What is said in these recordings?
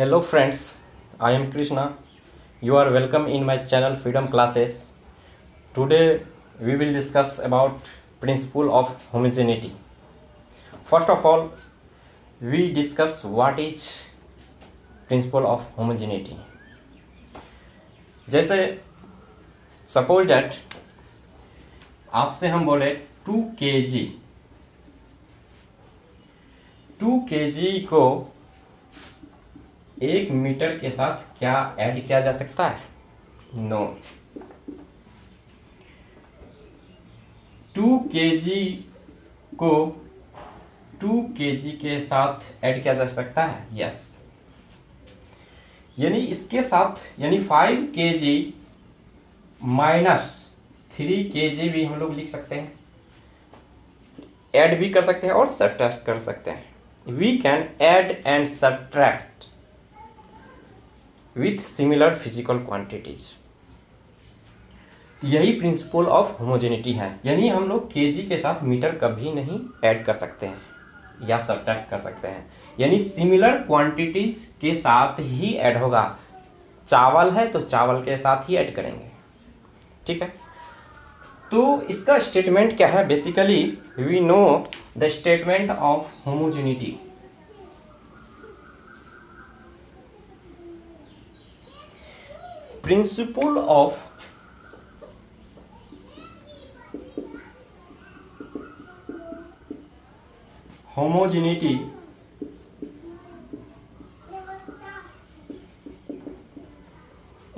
Hello friends, I am Krishna. You are welcome in my channel Freedom Classes. Today we will discuss about principle of homogeneity. First of all, we discuss what is principle of homogeneity. जैसे suppose that आपसे हम बोले 2 kg को 1 metre के साथ क्या add किया जा सकता है? नो। 2 kg को 2 kg के साथ ऐड किया जा सकता है? यस। यानी इसके साथ 5 kg माइनस 3 kg भी हम लोग लिख सकते हैं, ऐड भी कर सकते हैं और सब्ट्रैक्ट कर सकते हैं. We can add and subtract with similar physical quantities. यही प्रिंसिपल ऑफ होमोजेनिटी है. यानी हम लोग केजी के साथ मीटर कभी नहीं ऐड कर सकते हैं या सब्ट्रैक्ट कर सकते हैं. यानी सिमिलर क्वांटिटीज के साथ ही ऐड होगा. चावल है तो चावल के साथ ही ऐड करेंगे. ठीक है. तो इसका स्टेटमेंट क्या है? Basically we know the statement of homogeneity. Principle of homogeneity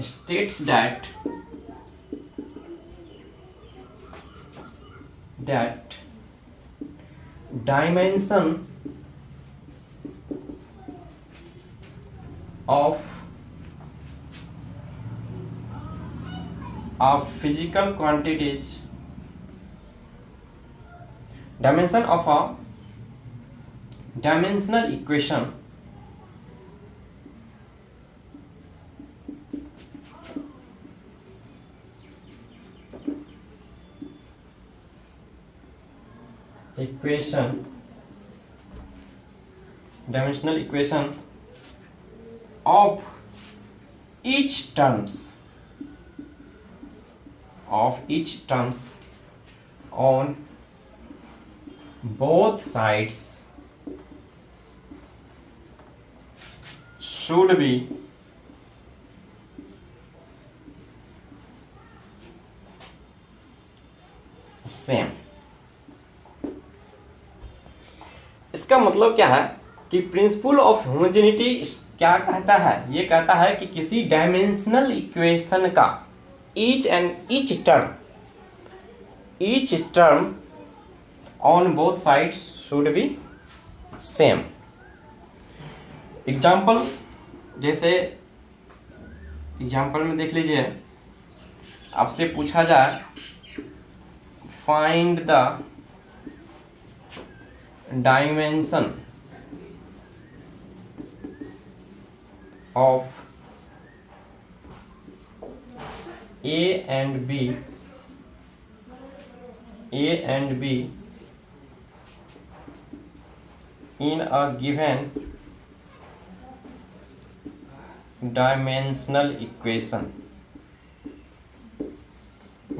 states that dimension of physical quantities, dimension of a dimensional equation dimensional equation of each terms on both sides should be same. इसका मतलब क्या है कि principal of homogeneity क्या कहता है? ये कहता है कि किसी डायमेंशनल इक्वेशन का each term on both sides should be same. Example, जैसे एग्जाम्पल में देख लीजिए, आपसे पूछा जाए find the dimension of A and B in a given dimensional equation.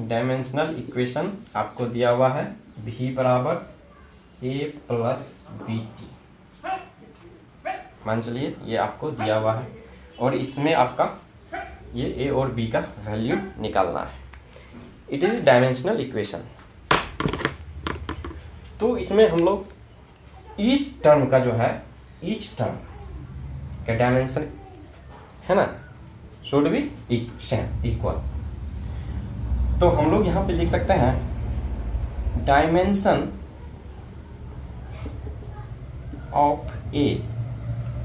Dimensional equation आपको दिया हुआ है V बराबर A प्लस BT. मान चलिए ये आपको दिया हुआ है और इसमें आपका ये A और B का वैल्यू निकालना है. It is dimensional equation. तो इसमें हम लोग ईच टर्म का जो है, ईच टर्म का डायमेंशन है ना, शुड बी इक्वल. तो हम लोग यहां पे लिख सकते हैं dimension of A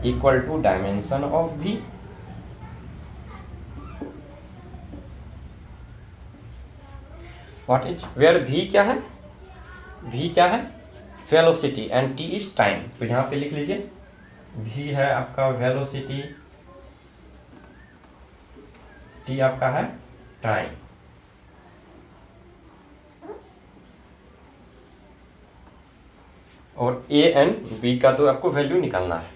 equal to dimension of V. What is where V क्या है? V क्या है? Velocity and T is time. तो यहां पे लिख लीजिए V है आपका वेलोसिटी, T आपका है टाइम. और A एंड B का तो आपको वैल्यू निकालना है.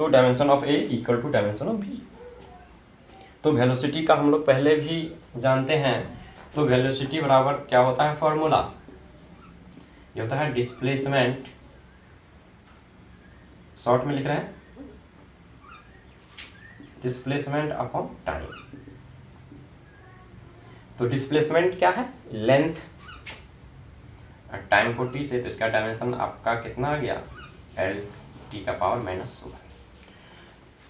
तो dimension of A equal to dimension of B. तो वेलोसिटी का हम लोग पहले भी जानते हैं। तो वेलोसिटी बराबर क्या होता है, फॉर्मूला ये होता है डिस्प्लेसमेंट, शॉर्ट में लिख रहे हैं डिस्प्लेसमेंट अपॉन टाइम। तो डिस्प्लेसमेंट क्या है, लेंथ, टाइम को टी से, तो इसका डायमेंशन आपका कितना आ गया, एल टी का पावर माइनस 1।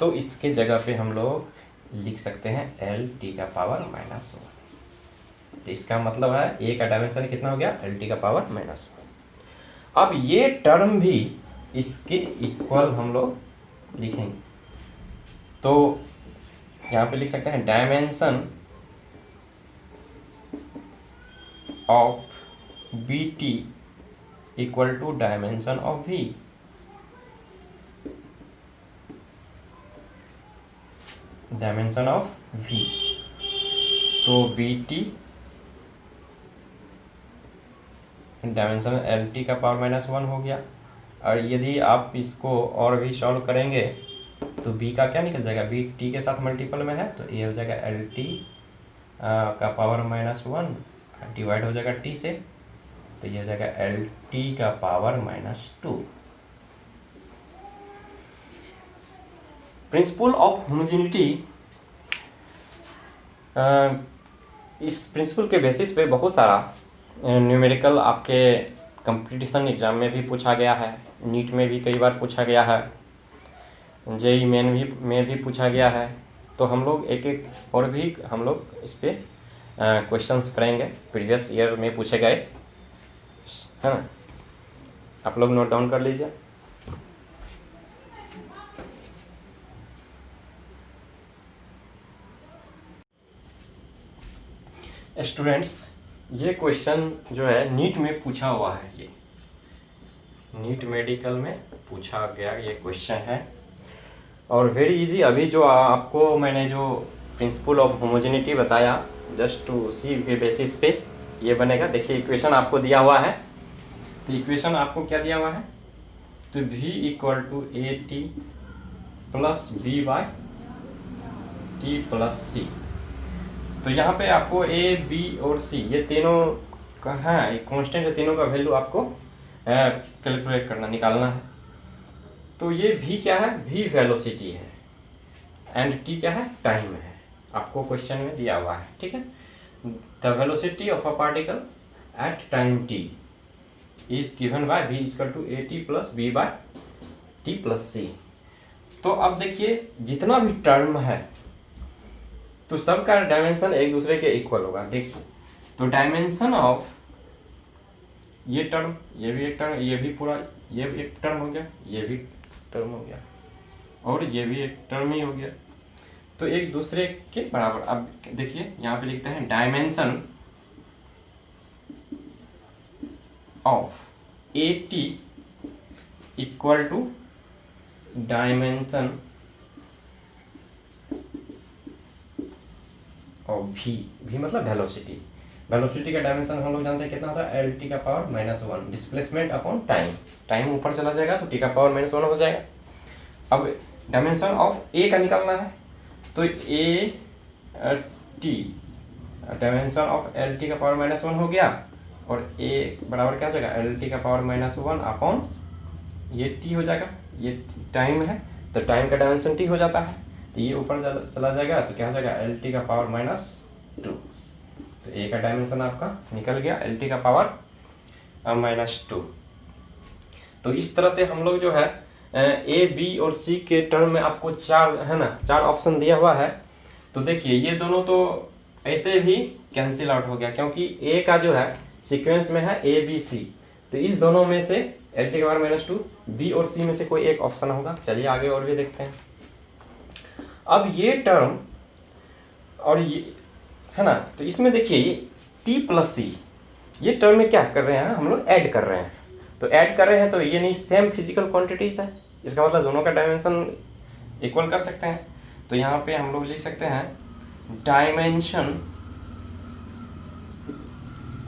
तो इसके जगह पे हम लोग लिख सकते हैं एल टी का पावर माइनस 1। तो इसका मतलब है ए का डायमेंशन कितना हो गया, एल टी का पावर माइनस 1। अब ये टर्म भी इसके इक्वल हम लोग लिखेंगे। तो यहाँ पे लिख सकते हैं dimension of B T equal to dimension of V. Dimension of V, तो B T dimension L T का पावर माइनस 1 हो गया। और यदि आप इसको और भी सॉल्व करेंगे तो b का क्या निकल जाएगा, b t के साथ मल्टीपल में है, तो ये हो जाएगा एल टी का पावर माइनस 1 डिवाइड हो जाएगा t से, तो ये हो जाएगा एल टी का power minus 2। Principal of homogeneity, इस प्रिंसिपल के बेसिस पे बहुत सारा न्यूमेरिकल आपके कंपटीशन एग्जाम में भी पूछा गया है, नीट में भी कई बार पूछा गया है, जेई मेन में भी पूछा गया है। तो हम लोग एक एक और भी हम लोग इस पे क्वेश्चंस करेंगे, प्रीवियस ईयर में पूछे गए, है ना। आप लोग नोट डाउन कर लीजिए। स्टूडेंट्स, ये क्वेश्चन जो है नीट में पूछा हुआ है, ये नीट मेडिकल में पूछा गया ये क्वेश्चन है और वेरी इजी। अभी जो आपको मैंने जो प्रिंसिपल ऑफ होमोजेनिटी बताया, जस्ट टू उसी के बेसिस पे ये बनेगा। देखिए इक्वेशन आपको दिया हुआ है, तो इक्वेशन आपको क्या दिया हुआ है, तो v equal to a t plus b by t plus c. तो यहाँ पे आपको ए बी और सी ये तीनों का है कॉन्स्टेंट है, तीनों का वैल्यू आपको कैलकुलेट करना, निकालना है। तो ये v क्या है, v वेलोसिटी है एंड t क्या है, टाइम है, आपको क्वेश्चन में दिया हुआ है, ठीक है। The velocity of a particle at time t is given by v equal to a t plus b by t plus c. तो अब देखिए जितना भी टर्म है तो सबका डायमेंशन एक दूसरे के इक्वल होगा। देखिए तो डायमेंशन ऑफ ये टर्म, ये भी एक टर्म, ये भी पूरा, ये भी एक टर्म हो गया, ये भी टर्म हो गया और ये भी एक टर्म ही हो गया, तो एक दूसरे के बराबर। अब देखिए यहाँ पे लिखते हैं dimension of A T equal to dimension और v मतलब वेलोसिटी। वेलोसिटी का डायमेंशन हम लोग जानते हैं कितना होता है, एल टी का power minus 1 displacement upon time. Time ऊपर चला जाएगा तो टी का पावर माइनस 1 हो जाएगा। अब डायमेंशन ऑफ ए का निकालना है, तो A T dimension of L T का पावर माइनस 1 हो गया और ए बराबर क्या हो जाएगा, एल टी का पावर माइनस 1 अपॉन ये टी हो जाएगा, ये टाइम है तो टाइम का डायमेंशन टी हो जाता है, तो ये ऊपर चला जाएगा तो क्या हो जाएगा, एल टी का पावर माइनस 2। तो ए का डायमेंशन आपका निकल गया एल टी का पावर माइनस 2। तो इस तरह से हम लोग जो है ए बी और सी के टर्म में आपको चार है ना, चार ऑप्शन दिया हुआ है। तो देखिए ये दोनों तो ऐसे भी कैंसिल आउट हो गया क्योंकि ए का जो है सीक्वेंस में है ए बी सी, तो इस दोनों में से एल टी का पावर माइनस 2, बी और सी में से कोई एक ऑप्शन होगा। चलिए आगे और भी देखते हैं। अब ये टर्म और ये है ना, तो इसमें देखिए ये टी प्लस सी ये टर्म में क्या कर रहे हैं, हम लोग ऐड कर रहे हैं। तो ऐड कर रहे हैं तो ये नहीं सेम फिजिकल क्वांटिटीज है, इसका मतलब दोनों का डायमेंशन इक्वल कर सकते हैं। तो यहाँ पे हम लोग लिख सकते हैं dimension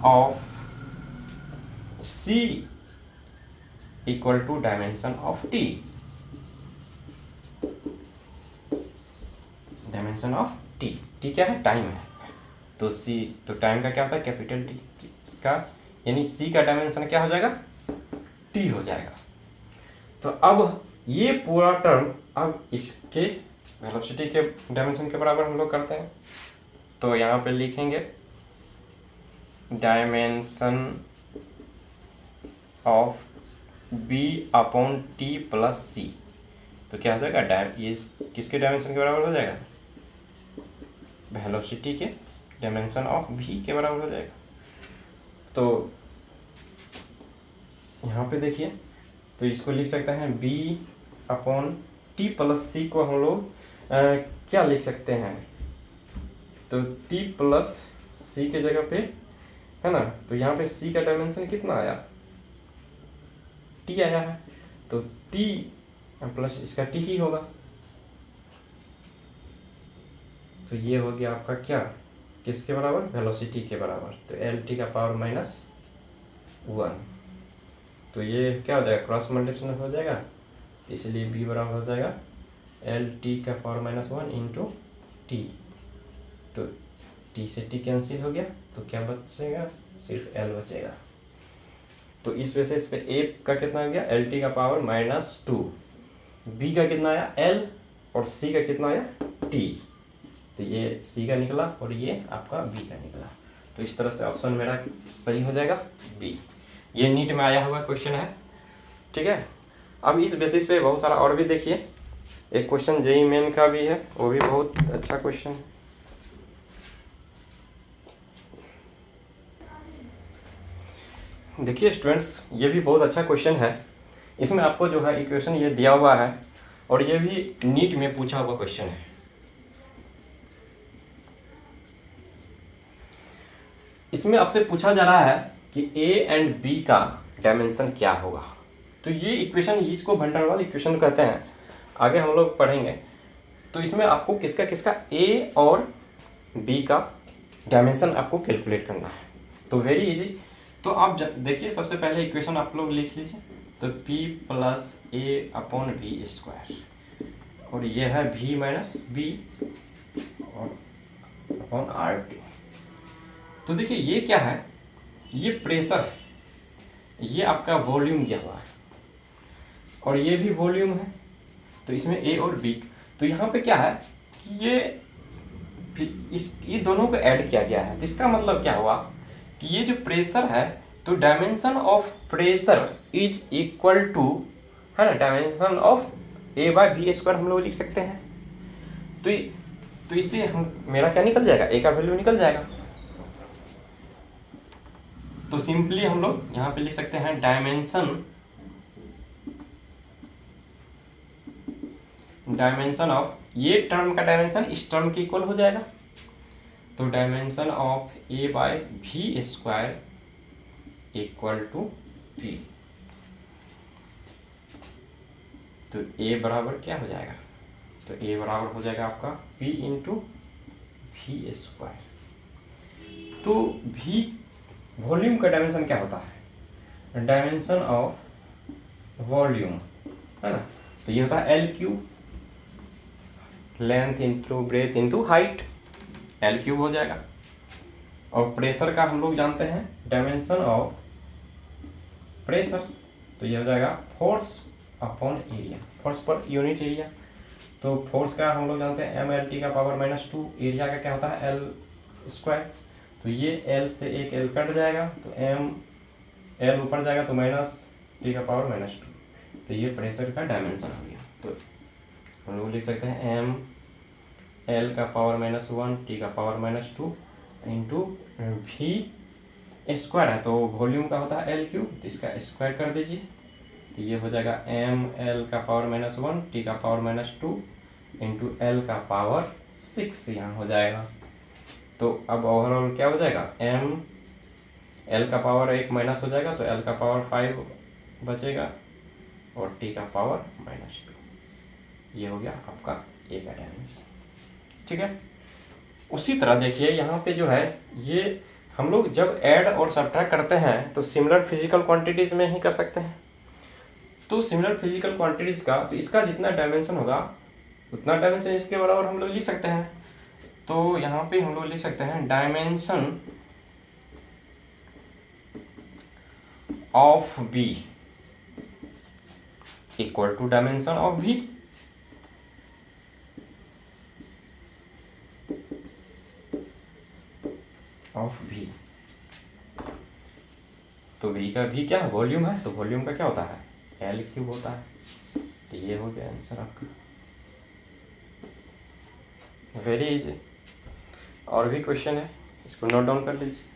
of C equal to dimension of T. Dimension of T. T क्या है? टाइम है। तो सी, तो टाइम का क्या होता है? Capital T. इसका यानी सी का डायमेंशन क्या हो जाएगा? टी हो जाएगा। तो अब ये पूरा टर्म अब इसके वेलोसिटी के डायमेंशन के बराबर हम लोग करते हैं। तो यहाँ पे लिखेंगे dimension of b upon t plus c. तो क्या हो जाएगा? ये किसके डायमेंशन के बराबर हो जाएगा? वेलोसिटी के डायमेंशन ऑफ भी के बराबर हो जाएगा। तो यहाँ पे देखिए, तो इसको लिख सकते हैं बी अपॉन टी प्लस सी को हम लोग क्या लिख सकते हैं? तो टी प्लस सी के जगह पे है ना, तो यहाँ पे सी का डायमेंशन कितना आया? टी आया है। तो टी प्लस इसका टी ही होगा। तो ये हो गया आपका क्या? किसके बराबर? वेलोसिटी के बराबर। तो एल टी का पावर -1। तो ये क्या हो जाएगा? क्रॉस मल्टीप्लिकेशन हो जाएगा, इसलिए बी बराबर हो जाएगा एल टी का पावर -1 इंटू टी। तो टी से टी कैंसिल हो गया, तो क्या बचेगा? सिर्फ एल बचेगा। तो इस वजह से इस पे ए का कितना हो गया? एल टी का पावर -2। बी का कितना आया? एल। और सी का कितना आया? टी। तो ये सी का निकला और ये आपका बी का निकला। तो इस तरह से ऑप्शन मेरा सही हो जाएगा बी। ये नीट में आया हुआ क्वेश्चन है, ठीक है। अब इस बेसिस पे बहुत सारा और भी देखिए। एक क्वेश्चन जेईई मेन का भी है, वो भी बहुत अच्छा क्वेश्चन है। देखिए स्टूडेंट्स, ये भी बहुत अच्छा क्वेश्चन है। इसमें आपको जो है इक्वेशन ये दिया हुआ है और ये भी नीट में पूछा हुआ क्वेश्चन है। इसमें आपसे पूछा जा रहा है कि ए एंड बी का डायमेंशन क्या होगा। तो ये इक्वेशन, इसको वैन डर वाल इक्वेशन कहते हैं, आगे हम लोग पढ़ेंगे। तो इसमें आपको किसका किसका ए और बी का डायमेंशन आपको कैलकुलेट करना है। तो वेरी इजी। तो आप देखिए, सबसे पहले इक्वेशन आप लोग लिख लीजिए। तो p plus A upon V square, और ये है v माइनस बी और अपॉन आर टी। तो देखिए ये क्या है? ये प्रेशर है, ये आपका वॉल्यूम दिया हुआ है और ये भी वॉल्यूम है। तो इसमें ए और बी, तो यहाँ पे क्या है कि ये दोनों को ऐड किया गया है। तो इसका मतलब क्या हुआ कि ये जो प्रेशर है, तो dimension of pressure is equal to, है ना, dimension of A by V square हम लोग लिख सकते हैं। तो इससे हम मेरा क्या निकल जाएगा? ए का वैल्यू निकल जाएगा। तो सिंपली हम लोग यहाँ पे लिख सकते हैं डायमेंशन ऑफ, ये टर्म का डायमेंशन इस टर्म के इक्वल हो जाएगा। तो dimension of A by V square equal to P. तो ए बराबर क्या हो जाएगा? तो ए बराबर हो जाएगा आपका पी इंटू वी स्क्वायर। तो वी वॉल्यूम का डायमेंशन क्या होता है? डायमेंशन ऑफ वॉल्यूम, है ना। तो ये होता है L cube, length into breadth into height, L cube हो जाएगा। और प्रेशर का हम लोग जानते हैं डायमेंशन ऑफ प्रेशर, तो ये हो जाएगा force upon area, force per unit area. तो फोर्स का हम लोग जानते हैं एम एल टी का पावर -2, एरिया का क्या होता है? L square. तो ये एल से एक एल कट जाएगा, तो एम एल ऊपर जाएगा तो -t का पावर -2। तो ये प्रेशर का डायमेंशन हो गया। तो हम लोग लिख सकते हैं एम एल का पावर -1 t का पावर -2 इंटू वी स्क्वायर है, तो वॉल्यूम का होता है एल क्यूब, तो इसका स्क्वायर कर दीजिए। तो ये हो जाएगा एम एल का पावर -1 t का पावर -2 इंटू एल का पावर 6 यहाँ हो जाएगा। तो अब ओवरऑल क्या हो जाएगा? एम एल का पावर 1 माइनस हो जाएगा, तो एल का पावर 5 बचेगा और टी का पावर -2। ये हो गया आपका ए का डायमेंशन, ठीक है। उसी तरह देखिए यहाँ पे जो है, ये हम लोग जब ऐड और सब्ट्रैक्ट करते हैं तो सिमिलर फिजिकल क्वांटिटीज में ही कर सकते हैं। तो सिमिलर फिजिकल क्वांटिटीज का, तो इसका जितना डायमेंशन होगा उतना डायमेंशन इसके बराबर हम लोग लिख सकते हैं। तो यहाँ पे हम लोग लिख सकते हैं dimension of B equal to dimension of B. Of B, तो बी का भी क्या वॉल्यूम है, तो वॉल्यूम का क्या होता है एल क्यूब होता है। तो ये हो गया आंसर आपका, वेरी इजी। और भी क्वेश्चन है, इसको नोट डाउन कर लीजिए।